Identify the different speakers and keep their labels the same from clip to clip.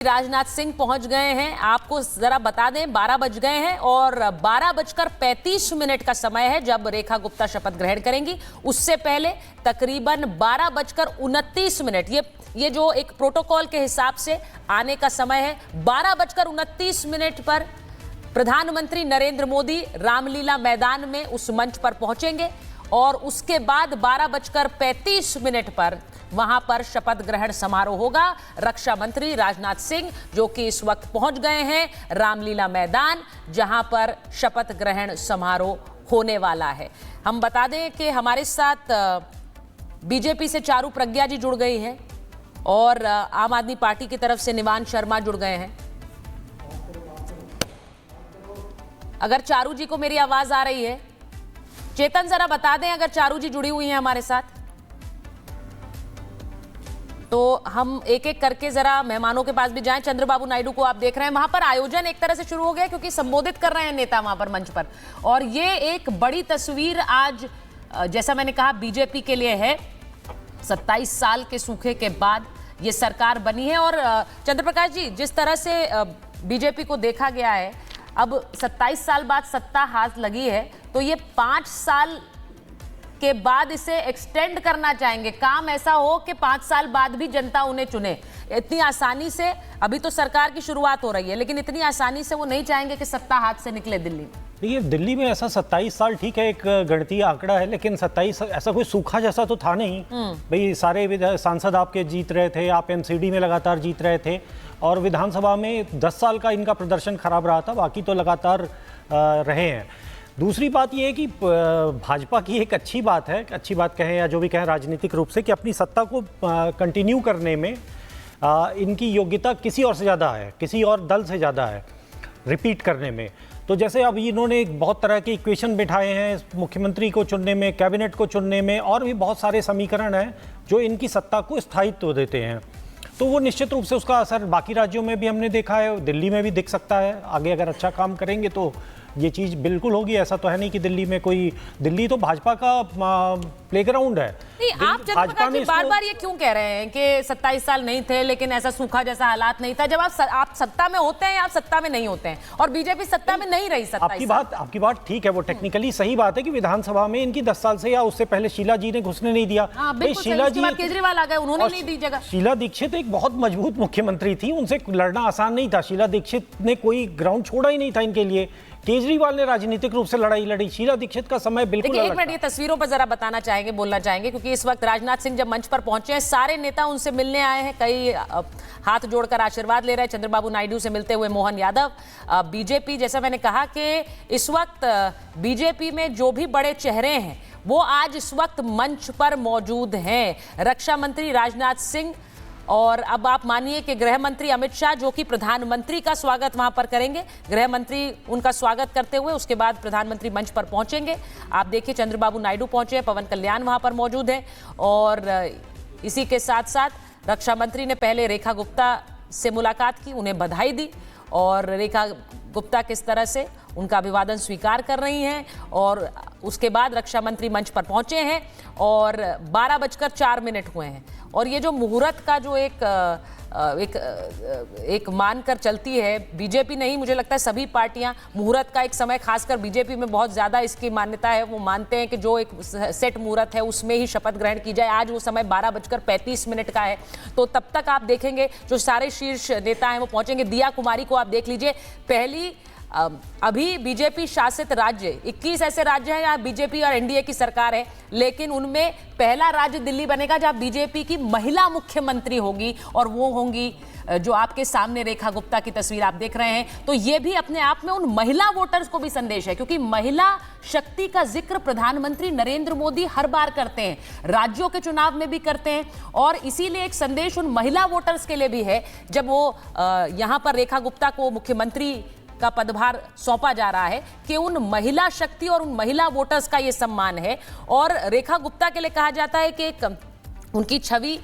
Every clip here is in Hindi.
Speaker 1: राजनाथ सिंह पहुंच गए हैं। आपको जरा बता दें 12 बज गए हैं और 12:35 का समय है जब रेखा गुप्ता शपथ ग्रहण करेंगी। उससे पहले तकरीबन 12:29 ये जो एक प्रोटोकॉल के हिसाब से आने का समय है। 12:29 पर प्रधानमंत्री नरेंद्र मोदी रामलीला मैदान में उस मंच पर पहुंचेंगे और उसके बाद 12:35 पर वहां पर शपथ ग्रहण समारोह होगा। रक्षा मंत्री राजनाथ सिंह जो कि इस वक्त पहुंच गए हैं रामलीला मैदान, जहां पर शपथ ग्रहण समारोह होने वाला है। हम बता दें कि हमारे साथ बीजेपी से चारू प्रज्ञा जी जुड़ गई हैं और आम आदमी पार्टी की तरफ से निवान शर्मा जुड़ गए हैं। अगर चारू जी को मेरी आवाज आ रही है, चेतन जरा बता दें अगर चारू जी जुड़ी हुई हैं हमारे साथ, तो हम एक एक करके जरा मेहमानों के पास भी जाएं। चंद्रबाबू नायडू को आप देख रहे हैं, वहां पर आयोजन एक तरह से शुरू हो गया क्योंकि संबोधित कर रहे हैं नेता वहां पर मंच पर, और ये एक बड़ी तस्वीर आज जैसा मैंने कहा बीजेपी के लिए है। 27 साल के सूखे के बाद ये सरकार बनी है और चंद्रप्रकाश जी, जिस तरह से बीजेपी को देखा गया है, अब 27 साल बाद सत्ता हाथ लगी है तो ये 5 साल के बाद इसे एक्सटेंड करना चाहेंगे। काम ऐसा हो कि 5 साल बाद भी जनता उन्हें चुने। इतनी आसानी से, अभी तो सरकार की शुरुआत हो रही है, लेकिन इतनी आसानी से वो नहीं चाहेंगे कि सत्ता हाथ से निकले दिल्ली में।
Speaker 2: देखिए, दिल्ली में ऐसा 27 साल ठीक है, एक गणितीय आंकड़ा है, लेकिन 27 ऐसा कोई सूखा जैसा तो था नहीं। भाई सारे सांसद आपके जीत रहे थे, आप एमसीडी में लगातार जीत रहे थे और विधानसभा में 10 साल का इनका प्रदर्शन खराब रहा था, बाकी तो लगातार रहे हैं। दूसरी बात यह है कि भाजपा की एक अच्छी बात है, अच्छी बात कहें या जो भी कहें राजनीतिक रूप से, कि अपनी सत्ता को कंटिन्यू करने में इनकी योग्यता किसी और से ज़्यादा है, किसी और दल से ज़्यादा है रिपीट करने में। तो जैसे अब इन्होंने बहुत तरह के इक्वेशन बिठाए हैं मुख्यमंत्री को चुनने में, कैबिनेट को चुनने में, और भी बहुत सारे समीकरण हैं जो इनकी सत्ता को स्थायित्व देते हैं। तो वो निश्चित रूप से उसका असर बाकी राज्यों में भी हमने देखा है, दिल्ली में भी दिख सकता है। आगे अगर अच्छा काम करेंगे तो ये चीज़ बिल्कुल होगी। ऐसा तो है नहीं कि दिल्ली तो भाजपा का प्लेग्राउंड है।
Speaker 1: नहीं, आप चंद्रप्रकाश जी बार-बार ये क्यों कह रहे हैं कि 27 साल नहीं थे लेकिन ऐसा सूखा जैसा हालात नहीं था? जब आप सत्ता में होते हैं या आप सत्ता में नहीं होते हैं, और बीजेपी सत्ता में नहीं रही 27 साल।
Speaker 2: आपकी बात ठीक है, वो टेक्निकली सही बात है कि विधानसभा में इनकी 10 साल से या उससे पहले शीला जी ने घुसने नहीं दिया।
Speaker 1: शीला जी, केजरीवाल आ गए, उन्होंने नहीं दी जगह।
Speaker 2: शीला दीक्षित एक बहुत मजबूत मुख्यमंत्री थी, उनसे लड़ना आसान नहीं था। शीला दीक्षित ने कोई ग्राउंड छोड़ा ही नहीं था इनके लिए। केजरीवाल ने राजनीतिक रूप से लड़ाई लड़ी, शीला दीक्षित का समय बिल्कुल अलग था।
Speaker 1: एक मिनट, ये तस्वीरों पर जरा बताना चाहेंगे, बोलना चाहेंगे, क्योंकि इस वक्त राजनाथ सिंह जब मंच पर पहुंचे हैं, सारे नेता उनसे मिलने आए हैं, कई हाथ जोड़कर आशीर्वाद ले रहे हैं। चंद्रबाबू नायडू से मिलते हुए मोहन यादव। बीजेपी, जैसा मैंने कहा कि इस वक्त बीजेपी में जो भी बड़े चेहरे हैं वो आज इस वक्त मंच पर मौजूद हैं। रक्षा मंत्री राजनाथ सिंह, और अब आप मानिए कि गृह मंत्री अमित शाह जो कि प्रधानमंत्री का स्वागत वहां पर करेंगे। गृह मंत्री उनका स्वागत करते हुए उसके बाद प्रधानमंत्री मंच पर पहुंचेंगे। आप देखिए चंद्रबाबू नायडू पहुंचे हैं, पवन कल्याण वहां पर मौजूद हैं, और इसी के साथ साथ रक्षा मंत्री ने पहले रेखा गुप्ता से मुलाकात की, उन्हें बधाई दी, और रेखा गुप्ता किस तरह से उनका अभिवादन स्वीकार कर रही हैं। और उसके बाद रक्षा मंत्री मंच पर पहुंचे हैं और 12:04 हुए हैं। और ये जो मुहूर्त का जो एक मानकर चलती है बीजेपी, नहीं, मुझे लगता है सभी पार्टियां मुहूर्त का एक समय, खासकर बीजेपी में बहुत ज़्यादा इसकी मान्यता है। वो मानते हैं कि जो एक सेट मुहूर्त है उसमें ही शपथ ग्रहण की जाए। आज वो समय 12:35 का है। तो तब तक आप देखेंगे जो सारे शीर्ष नेता हैं वो पहुंचेंगे। दिया कुमारी को आप देख लीजिए, पहली अभी बीजेपी शासित राज्य 21 ऐसे राज्य हैं जहां बीजेपी और एनडीए की सरकार है, लेकिन उनमें पहला राज्य दिल्ली बनेगा जहां बीजेपी की महिला मुख्यमंत्री होगी, और वो होंगी जो आपके सामने रेखा गुप्ता की तस्वीर आप देख रहे हैं। तो ये भी अपने आप में उन महिला वोटर्स को भी संदेश है, क्योंकि महिला शक्ति का जिक्र प्रधानमंत्री नरेंद्र मोदी हर बार करते हैं, राज्यों के चुनाव में भी करते हैं, और इसीलिए एक संदेश उन महिला वोटर्स के लिए भी है। जब वो यहां पर रेखा गुप्ता को मुख्यमंत्री का पदभार सौंपा जा रहा है कि उन महिला शक्ति और उन महिला वोटर्स का ये सम्मान है। और रेखा गुप्ता के लिए कहा जाता है कि उनकी छवि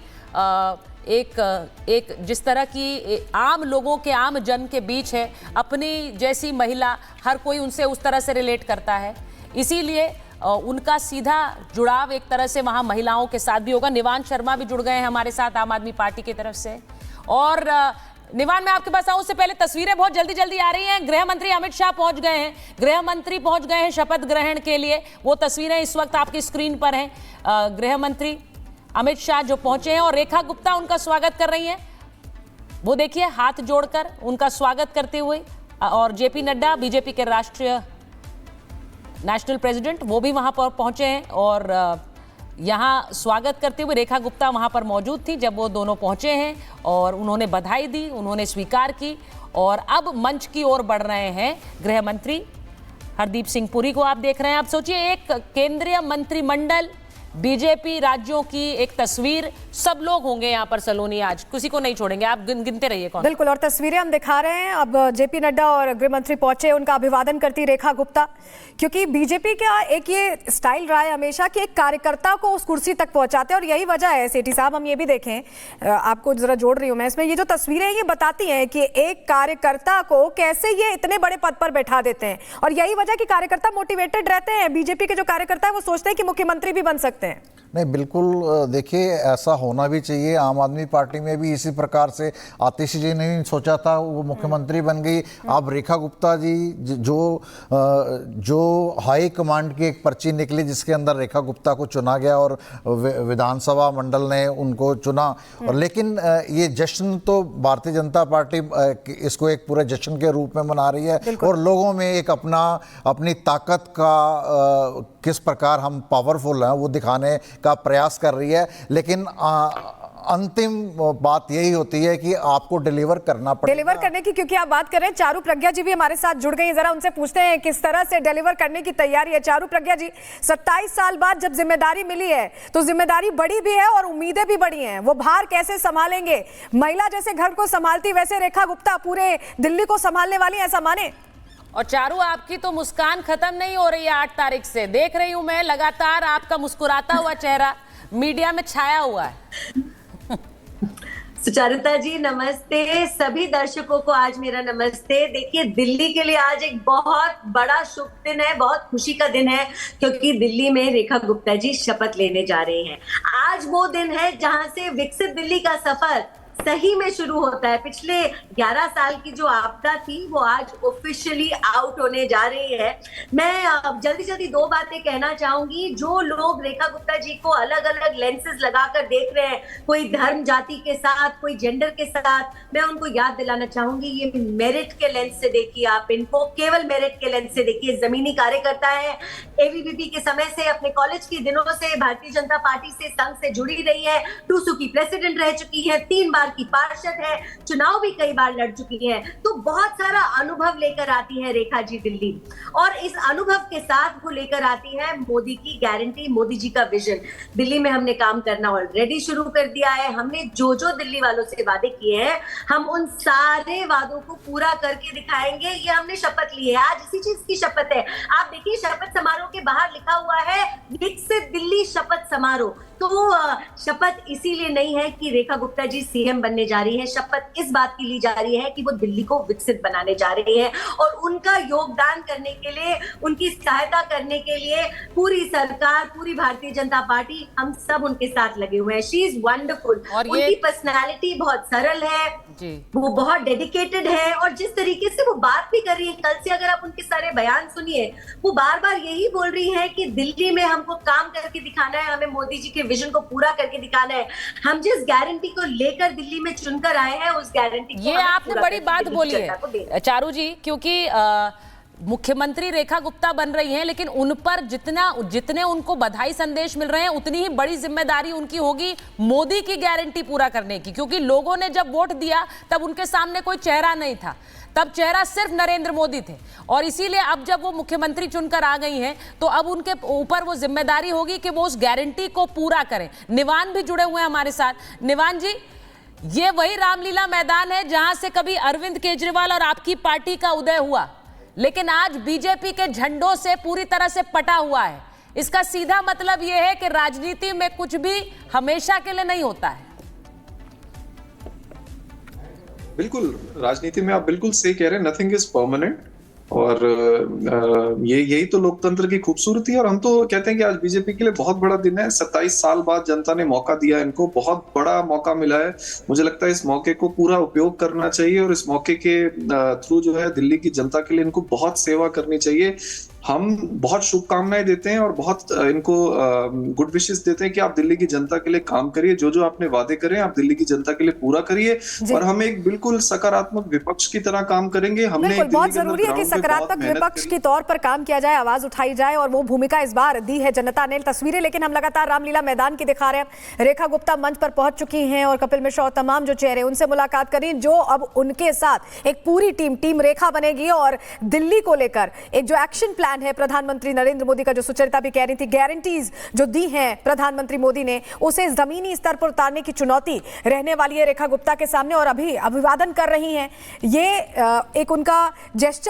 Speaker 1: एक जिस तरह की आम लोगों के, आम जन के बीच है, अपनी जैसी महिला हर कोई उनसे उस तरह से रिलेट करता है, इसीलिए उनका सीधा जुड़ाव एक तरह से वहां महिलाओं के साथ भी होगा। निवान शर्मा भी जुड़ गए हैं हमारे साथ आम आदमी पार्टी की तरफ से। और निवान मैं आपके पास आऊं उससे पहले तस्वीरें बहुत जल्दी जल्दी आ रही हैं। गृह मंत्री अमित शाह पहुंच गए हैं, गृह मंत्री पहुंच गए हैं शपथ ग्रहण के लिए। वो तस्वीरें इस वक्त आपकी स्क्रीन पर हैं। गृह मंत्री अमित शाह जो पहुंचे हैं और रेखा गुप्ता उनका स्वागत कर रही हैं। वो देखिए हाथ जोड़कर उनका स्वागत करते हुए, और जेपी नड्डा बीजेपी के राष्ट्रीय नेशनल प्रेसिडेंट वो भी वहां पर पहुंचे हैं और यहाँ स्वागत करते हुए रेखा गुप्ता वहाँ पर मौजूद थी जब वो दोनों पहुँचे हैं और उन्होंने बधाई दी, उन्होंने स्वीकार की। और अब मंच की ओर बढ़ रहे हैं गृह मंत्री हरदीप सिंह पुरी को आप देख रहे हैं। आप सोचिए एक केंद्रीय मंत्रिमंडल, बीजेपी राज्यों की एक तस्वीर, सब लोग होंगे यहाँ पर सलोनी, आज किसी को नहीं छोड़ेंगे। आप गिनते रहिए कौन।
Speaker 3: बिल्कुल, और तस्वीरें हम दिखा रहे हैं। अब जेपी नड्डा और गृह मंत्री पहुंचे, उनका अभिवादन करती रेखा गुप्ता, क्योंकि बीजेपी का एक ये स्टाइल रहा है हमेशा कि एक कार्यकर्ता को उस कुर्सी तक पहुंचाते हैं, और यही वजह है सेठी साहब, हम ये भी देखें, आपको जरा जोड़ रही हूं मैं इसमें, ये जो तस्वीरें ये बताती हैं कि एक कार्यकर्ता को कैसे ये इतने बड़े पद पर बैठा देते हैं, और यही वजह कि कार्यकर्ता मोटिवेटेड रहते हैं। बीजेपी के जो कार्यकर्ता है वो सोचते हैं कि मुख्यमंत्री भी बन सकते हैं।
Speaker 4: नहीं, बिल्कुल, देखिए ऐसा होना भी चाहिए। आम आदमी पार्टी में भी इसी प्रकार से आतिशी जी ने सोचा था, वो मुख्यमंत्री बन गई। अब रेखा गुप्ता जी जो हाई कमांड की एक पर्ची निकली जिसके अंदर रेखा गुप्ता को चुना गया और विधानसभा मंडल ने उनको चुना। और लेकिन ये जश्न तो भारतीय जनता पार्टी इसको एक पूरे जश्न के रूप में मना रही है और लोगों में एक अपनी ताकत का किस प्रकार हम पावरफुल हैं वो दिखाने का प्रयास कर रही है। लेकिन अंतिम बात यही होती है कि आपको डिलीवर करना पड़ेगा।
Speaker 3: डिलीवर करने की, क्योंकि आप बात कर रहे हैं, चारू प्रज्ञा जी भी हमारे साथ जुड़ गई हैं। जरा उनसे पूछते हैं किस तरह से डिलीवर करने की तैयारी है। चारू प्रज्ञा जी, 27 साल बाद जब जिम्मेदारी मिली है तो जिम्मेदारी बड़ी भी है और उम्मीदें भी बड़ी हैं, वो भार कैसे संभालेंगे? महिला जैसे घर को संभालती वैसे रेखा गुप्ता पूरे दिल्ली को संभालने वाली, ऐसा माने?
Speaker 1: और चारू, आपकी तो मुस्कान खत्म नहीं हो रही है 8 तारीख से, देख रही हूं मैं, लगातार आपका मुस्कुराता हुआ चेहरा मीडिया में छाया हुआ है।
Speaker 5: सुचारुता जी नमस्ते, सभी दर्शकों को आज मेरा नमस्ते। देखिए, दिल्ली के लिए आज एक बहुत बड़ा शुभ दिन है, बहुत खुशी का दिन है, क्योंकि दिल्ली में रेखा गुप्ता जी शपथ लेने जा रहे हैं। आज वो दिन है जहां से विकसित दिल्ली का सफर सही में शुरू होता है। पिछले 11 साल की जो आपदा थी वो आज ऑफिशियली आउट होने जा रही है। मैं जल्दी जल्दी 2 बातें कहना चाहूंगी। जो लोग रेखा गुप्ता जी को अलग अलग लेंसेज लगाकर देख रहे हैं, कोई धर्म जाति के साथ, कोई जेंडर के साथ, मैं उनको याद दिलाना चाहूंगी, ये मेरिट के लेंस से देखिए, आप इनको केवल मेरिट के लेंस से देखिए। जमीनी कार्यकर्ता है, एबीवीपी के समय से, अपने कॉलेज के दिनों से भारतीय जनता पार्टी से, संघ से जुड़ी रही है, टूसू की प्रेसिडेंट रह चुकी है, 3 बार की पार्षद है, चुनाव भी कई बार लड़ चुकी है, तो बहुत सारा अनुभव लेकर आती है रेखा जी दिल्ली। और इस अनुभव के साथ वो लेकर आती है मोदी की गारंटी, मोदी जी का विजन। दिल्ली में हमने काम करना ऑलरेडी शुरू कर दिया है। हमने जो दिल्ली वालों से वादे किए हैं, हम उन सारे वादों को पूरा करके दिखाएंगे। ये हमने शपथ ली है, आज इसी चीज की शपथ है। आप देखिए, शपथ समारोह के बाहर लिखा हुआ है विकसित दिल्ली शपथ समारोह। तो शपथ इसीलिए नहीं है कि रेखा गुप्ता जी सीएम बनने जा रही है, शपथ इस बात की ली जा रही है कि वो दिल्ली को विकसित बनाने जा रही है। और उनका योगदान करने के लिए, उनकी सहायता करने के लिए पूरी सरकार, पूरी भारतीय जनता पार्टी, हम सब उनके साथ लगे हुए हैं। She is wonderful. उनकी पर्सनालिटी बहुत सरल है जी, वो बहुत डेडिकेटेड है, और जिस तरीके से वो बात भी कर रही है, कल से अगर आप उनके सारे बयान सुनिए, वो बार बार यही बोल रही है कि दिल्ली में हमको काम करके दिखाना है, हमें मोदी जी के विजन को पूरा करके दिखाना है। हम जिस गारंटी को लेकर दिल्ली में चुनकर आए हैं, उस गारंटी को,
Speaker 1: ये आपने बड़ी बात बोली है चारू जी, क्योंकि मुख्यमंत्री रेखा गुप्ता बन रही हैं, लेकिन उन पर जितने उनको बधाई संदेश मिल रहे हैं, उतनी ही बड़ी जिम्मेदारी उनकी होगी मोदी की गारंटी पूरा करने की। क्योंकि लोगों ने जब वोट दिया तब उनके सामने कोई चेहरा नहीं था, तब चेहरा सिर्फ नरेंद्र मोदी थे, और इसीलिए अब जब वो मुख्यमंत्री चुनकर आ गई हैं तो अब उनके ऊपर वो जिम्मेदारी होगी कि वो उस गारंटी को पूरा करें। निवान भी जुड़े हुए हैं हमारे साथ। निवान जी, ये वही रामलीला मैदान है जहां से कभी अरविंद केजरीवाल और आपकी पार्टी का उदय हुआ, लेकिन आज बीजेपी के झंडों से पूरी तरह से पटा हुआ है। इसका सीधा मतलब यह है कि राजनीति में कुछ भी हमेशा के लिए नहीं होता है।
Speaker 6: बिल्कुल, राजनीति में आप बिल्कुल सही कह रहे हैं, नथिंग इज परमानेंट। और यही तो लोकतंत्र की खूबसूरती है। और हम तो कहते हैं कि आज बीजेपी के लिए बहुत बड़ा दिन है। 27 साल बाद जनता ने मौका दिया, इनको बहुत बड़ा मौका मिला है। मुझे लगता है इस मौके को पूरा उपयोग करना चाहिए और इस मौके के थ्रू जो है दिल्ली की जनता के लिए इनको बहुत सेवा करनी चाहिए। हम बहुत शुभकामनाएं देते हैं और बहुत इनको गुड विशेस देते हैं कि आप दिल्ली की जनता के लिए काम करिए, जो जो आपने वादे करें आप दिल्ली की जनता के लिए पूरा करिए। और हम एक बिल्कुल सकारात्मक विपक्ष की तरह काम करेंगे। हमने
Speaker 3: बिल्कुल, बहुत जरूरी है कि सकारात्मक विपक्ष के तौर पर काम किया जाए, आवाज उठाई जाए, और वो भूमिका इस बार दी है जनता ने। तस्वीरें लेकिन हम लगातार रामलीला मैदान की दिखा रहे हैं। रेखा गुप्ता मंच पर पहुंच चुकी हैं और कपिल मिश्रा और तमाम जो चेहरे उनसे मुलाकात करी, जो अब उनके साथ एक पूरी टीम रेखा बनेगी और दिल्ली को लेकर एक जो एक्शन प्लान है प्रधानमंत्री नरेंद्र मोदी का, जो सुचरिता भी कह रही थी, गारंटीज जो दी हैं प्रधानमंत्री मोदी ने, उसे जमीनी स्तर पर उतारने की चुनौती रहने वाली है रेखा गुप्ता के सामने। और अभी अभिवादन कर रही हैं, ये एक उनका जेस्चर